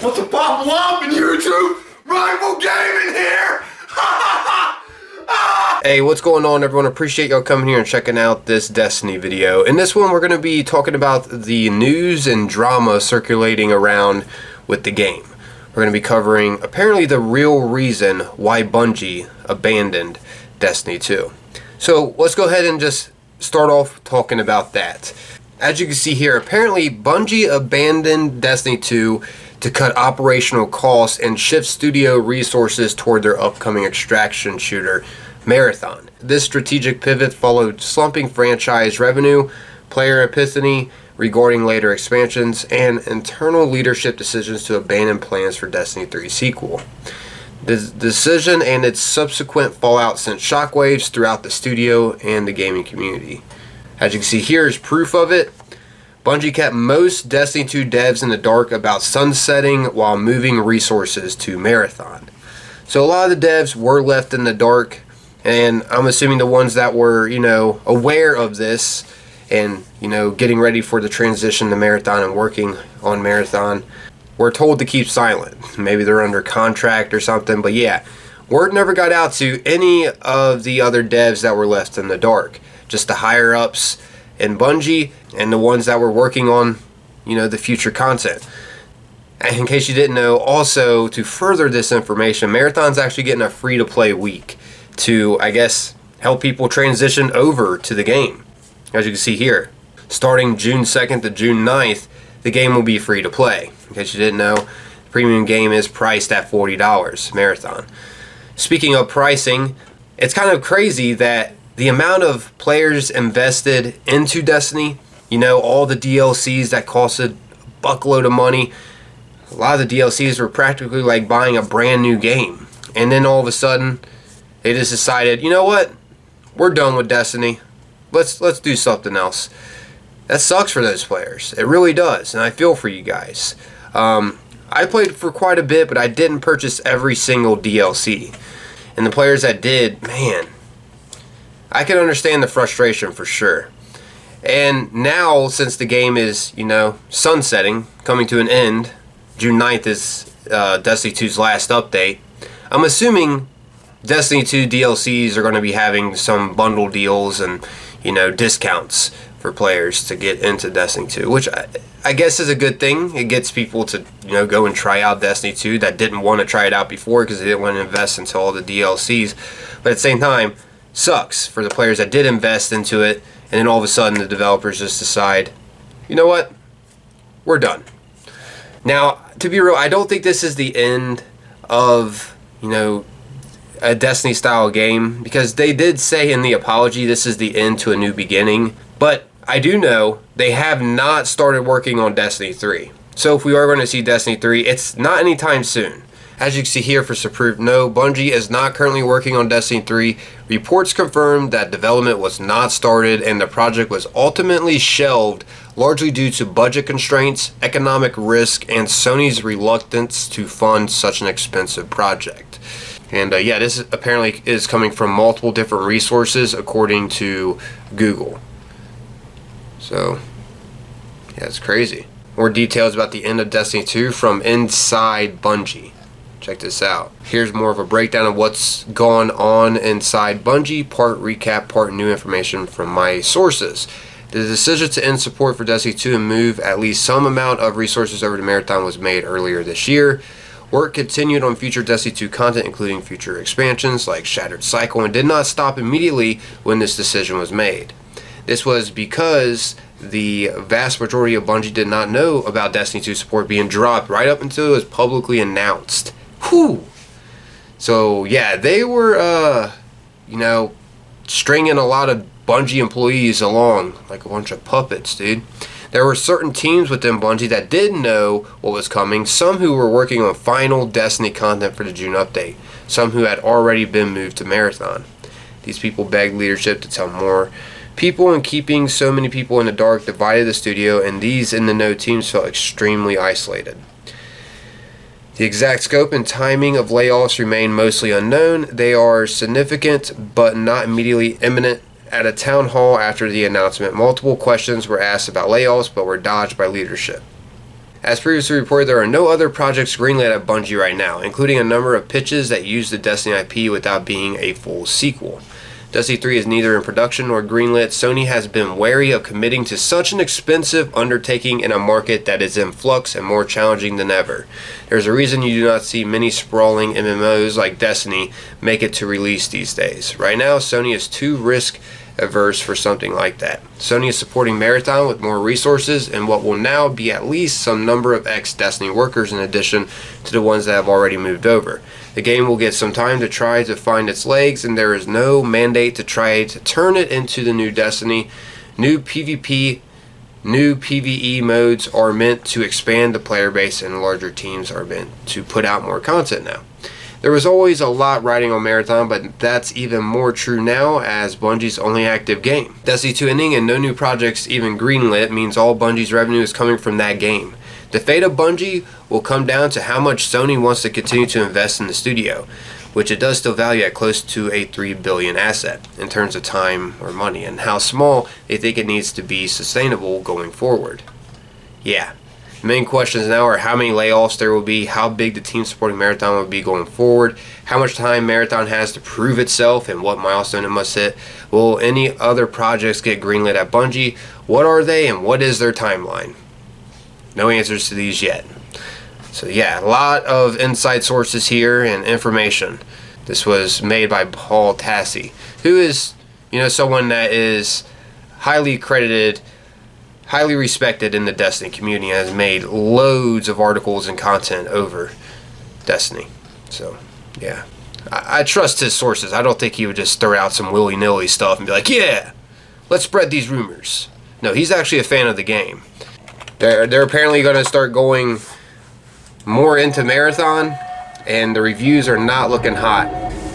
What's a pop up in YouTube? Rival Gaming here! Hey, what's going on, everyone? Appreciate y'all coming here and checking out this Destiny video. In this one, we're going to be talking about the news and drama circulating around with the game. We're going to be covering apparently the real reason why Bungie abandoned Destiny 2. So let's go ahead and just start off talking about that. As you can see here, apparently Bungie abandoned Destiny 2 to cut operational costs and shift studio resources toward their upcoming extraction shooter, Marathon. This strategic pivot followed slumping franchise revenue, player apathy regarding later expansions, and internal leadership decisions to abandon plans for Destiny 3 sequel. The decision and its subsequent fallout sent shockwaves throughout the studio and the gaming community. As you can see here is proof of it. Bungie kept most Destiny 2 devs in the dark about sunsetting while moving resources to Marathon. So a lot of the devs were left in the dark, and I'm assuming the ones that were, aware of this and, getting ready for the transition to Marathon and working on Marathon were told to keep silent. Maybe they're under contract or something, but yeah, word never got out to any of the other devs that were left in the dark. Just the higher ups in Bungie and the ones that were working on, the future content. And in case you didn't know, also to further this information, Marathon's actually getting a free-to-play week to, I guess, help people transition over to the game. As you can see here, starting June 2nd to June 9th, the game will be free to play. In case you didn't know, the premium game is priced at $40, Marathon. Speaking of pricing, it's kind of crazy that the amount of players invested into Destiny, all the DLCs that costed a buckload of money, a lot of the DLCs were practically like buying a brand new game. And then all of a sudden, they just decided, you know what? We're done with Destiny. Let's do something else. That sucks for those players. It really does, and I feel for you guys. I played for quite a bit, but I didn't purchase every single DLC. And the players that did, man, I can understand the frustration for sure. And now, since the game is, sunsetting, coming to an end, June 9th is Destiny 2's last update, I'm assuming Destiny 2 DLCs are going to be having some bundle deals and, discounts for players to get into Destiny 2, which I guess is a good thing. It gets people to, go and try out Destiny 2 that didn't want to try it out before because they didn't want to invest into all the DLCs. But at the same time, sucks for the players that did invest into it, and then all of a sudden the developers just decide, you know what, we're done. Now, to be real, I don't think this is the end of, a Destiny style game, because they did say in the apology this is the end to a new beginning, but I do know they have not started working on Destiny 3. So if we are going to see Destiny 3, it's not anytime soon. As you can see here for some proof, no, Bungie is not currently working on Destiny 3. Reports confirmed that development was not started and the project was ultimately shelved, largely due to budget constraints, economic risk, and Sony's reluctance to fund such an expensive project. And yeah, this apparently is coming from multiple different resources according to Google. So, yeah, it's crazy. More details about the end of Destiny 2 from inside Bungie. Check this out. Here's more of a breakdown of what's gone on inside Bungie, part recap, part new information from my sources. The decision to end support for Destiny 2 and move at least some amount of resources over to Marathon was made earlier this year. Work continued on future Destiny 2 content, including future expansions like Shattered Cycle, and did not stop immediately when this decision was made. This was because the vast majority of Bungie did not know about Destiny 2 support being dropped right up until it was publicly announced. Whew! So yeah, they were, stringing a lot of Bungie employees along like a bunch of puppets, dude. There were certain teams within Bungie that did know what was coming, some who were working on final Destiny content for the June update, some who had already been moved to Marathon. These people begged leadership to tell more people, and keeping so many people in the dark divided the studio, and these in-the-know teams felt extremely isolated. The exact scope and timing of layoffs remain mostly unknown. They are significant but not immediately imminent. At a town hall after the announcement, multiple questions were asked about layoffs but were dodged by leadership. As previously reported, there are no other projects greenlit at Bungie right now, including a number of pitches that use the Destiny IP without being a full sequel. Destiny 3 is neither in production nor greenlit. Sony has been wary of committing to such an expensive undertaking in a market that is in flux and more challenging than ever. There's a reason you do not see many sprawling MMOs like Destiny make it to release these days. Right now, Sony is too risk averse for something like that. Sony is supporting Marathon with more resources and what will now be at least some number of ex-Destiny workers in addition to the ones that have already moved over. The game will get some time to try to find its legs, and there is no mandate to try to turn it into the new Destiny. New PvP, new PvE modes are meant to expand the player base, and larger teams are meant to put out more content now. There was always a lot riding on Marathon, but that's even more true now as Bungie's only active game. Destiny 2 ending and no new projects even greenlit means all Bungie's revenue is coming from that game. The fate of Bungie will come down to how much Sony wants to continue to invest in the studio, which it does still value at close to a $3 billion asset in terms of time or money, and how small they think it needs to be sustainable going forward. Yeah. The main questions now are how many layoffs there will be, how big the team supporting Marathon will be going forward, how much time Marathon has to prove itself, and what milestone it must hit. Will any other projects get greenlit at Bungie? What are they, and what is their timeline? No answers to these yet. So yeah, a lot of inside sources here and information. This was made by Paul Tassi, who is, someone that is highly credited, highly respected in the Destiny community, and has made loads of articles and content over Destiny. So, yeah. I trust his sources. I don't think he would just throw out some willy-nilly stuff and be like, yeah, let's spread these rumors. No, he's actually a fan of the game. They're apparently going to start going more into Marathon, and the reviews are not looking hot.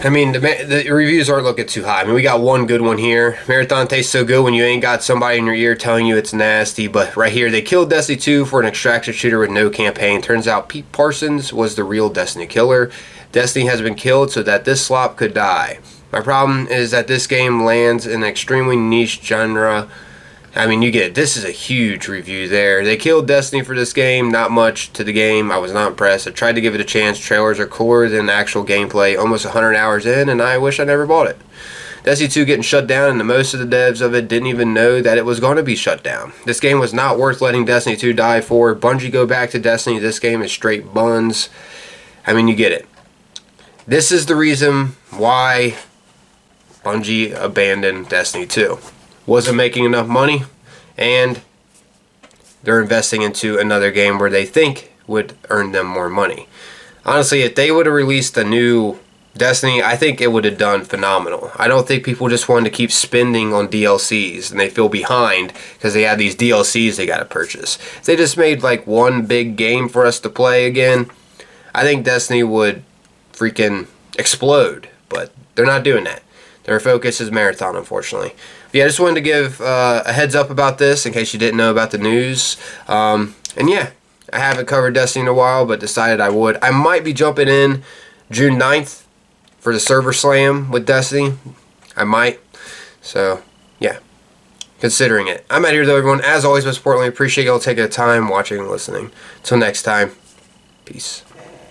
I mean, the reviews aren't looking too hot. I mean, we got one good one here. Marathon tastes so good when you ain't got somebody in your ear telling you it's nasty. But right here, they killed Destiny 2 for an extraction shooter with no campaign. Turns out Pete Parsons was the real Destiny killer. Destiny has been killed so that this slop could die. My problem is that this game lands in an extremely niche genre. I mean, you get it. This is a huge review there. They killed Destiny for this game. Not much to the game. I was not impressed. I tried to give it a chance. Trailers are cooler than actual gameplay. Almost 100 hours in, and I wish I never bought it. Destiny 2 getting shut down, and most of the devs of it didn't even know that it was going to be shut down. This game was not worth letting Destiny 2 die for. Bungie go back to Destiny. This game is straight buns. I mean, you get it. This is the reason why Bungie abandoned Destiny 2. Wasn't making enough money, and they're investing into another game where they think would earn them more money. Honestly, if they would have released a new Destiny, I think it would have done phenomenal. I don't think people just wanted to keep spending on DLCs and they feel behind because they have these DLCs they got to purchase. If they just made like one big game for us to play again, I think Destiny would freaking explode, but they're not doing that. Their focus is Marathon, unfortunately. But yeah, I just wanted to give a heads up about this in case you didn't know about the news. And yeah, I haven't covered Destiny in a while, but decided I would. I might be jumping in June 9th for the server slam with Destiny. I might. So, yeah. Considering it. I'm out here, though, everyone. As always, most importantly, appreciate y'all taking the time watching and listening. Until next time, peace.